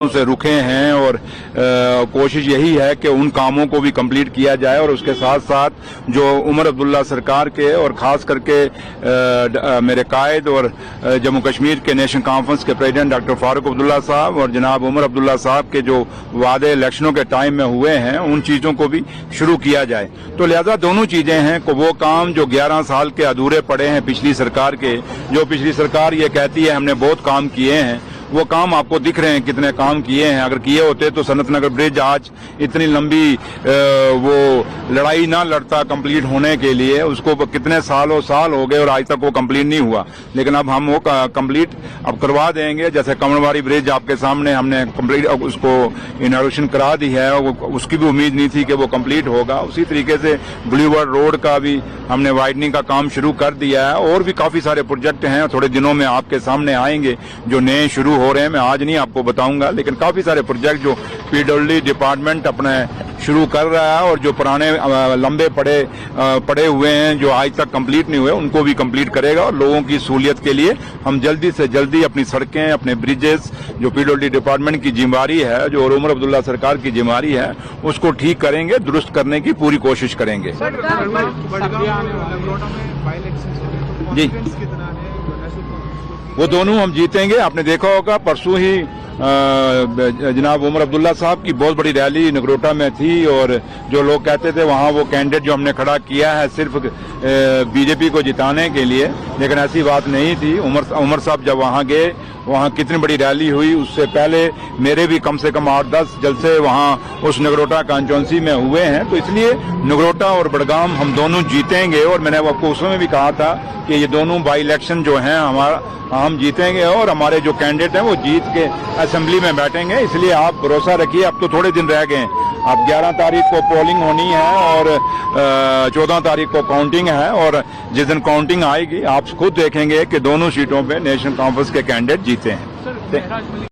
से रुके हैं और कोशिश यही है कि उन कामों को भी कंप्लीट किया जाए और उसके साथ साथ जो उमर अब्दुल्ला सरकार के और खास करके मेरे कायद और जम्मू कश्मीर के नेशनल कॉन्फ्रेंस के प्रेसिडेंट डॉक्टर फारूक अब्दुल्ला साहब और जनाब उमर अब्दुल्ला साहब के जो वादे इलेक्शनों के टाइम में हुए हैं उन चीज़ों को भी शुरू किया जाए। तो लिहाजा दोनों चीज़ें हैं कि वो काम जो 11 साल के अधूरे पड़े हैं पिछली सरकार के, जो पिछली सरकार ये कहती है हमने बहुत काम किए हैं, वो काम आपको दिख रहे हैं कितने काम किए हैं। अगर किए होते तो सनत नगर ब्रिज आज इतनी लंबी वो लड़ाई ना लड़ता कंप्लीट होने के लिए, उसको कितने साल हो गए और आज तक वो कंप्लीट नहीं हुआ। लेकिन अब हम वो कंप्लीट अब करवा देंगे। जैसे कमरवारी ब्रिज आपके सामने हमने कंप्लीट उसको इनॉग्रेशन करा दी है, उसकी भी उम्मीद नहीं थी कि वो कंप्लीट होगा। उसी तरीके से बुलीवर्ड रोड का भी हमने वाइडनिंग का काम शुरू कर दिया है और भी काफी सारे प्रोजेक्ट हैं, थोड़े दिनों में आपके सामने आएंगे जो नए शुरू हो रहे हैं। मैं आज नहीं आपको बताऊंगा, लेकिन काफी सारे प्रोजेक्ट जो पीडब्ल्यूडी डिपार्टमेंट अपने शुरू कर रहा है और जो पुराने लंबे पड़े हुए हैं जो आज तक कंप्लीट नहीं हुए उनको भी कंप्लीट करेगा। और लोगों की सहूलियत के लिए हम जल्दी से जल्दी अपनी सड़कें, अपने ब्रिजेस जो पीडब्ल्यूडी डिपार्टमेंट की जिम्मेदारी है, जो उमर अब्दुल्ला सरकार की जिम्मेदारी है, उसको ठीक करेंगे, दुरुस्त करने की पूरी कोशिश करेंगे। जी, वो दोनों हम जीतेंगे। आपने देखा होगा परसों ही जनाब उमर अब्दुल्ला साहब की बहुत बड़ी रैली नगरोटा में थी और जो लोग कहते थे वहाँ वो कैंडिडेट जो हमने खड़ा किया है सिर्फ बीजेपी को जिताने के लिए, लेकिन ऐसी बात नहीं थी। उमर साहब जब वहाँ गए, वहाँ कितनी बड़ी रैली हुई, उससे पहले मेरे भी कम से कम 8-10 जलसे वहाँ उस नगरोटा कॉन्स्टिट्यूंसी में हुए हैं। तो इसलिए नगरोटा और बड़गाम हम दोनों जीतेंगे और मैंने आपको उसमें भी कहा था कि ये दोनों बाई इलेक्शन जो हैं हम जीतेंगे और हमारे जो कैंडिडेट हैं वो जीत के असेंबली में बैठेंगे। इसलिए आप भरोसा रखिए। अब तो थोड़े दिन रह गए हैं, अब 11 तारीख को पोलिंग होनी है और 14 तारीख को काउंटिंग है और जिस दिन काउंटिंग आएगी आप खुद देखेंगे कि दोनों सीटों पे नेशनल कॉन्फ्रेंस के कैंडिडेट जीते हैं।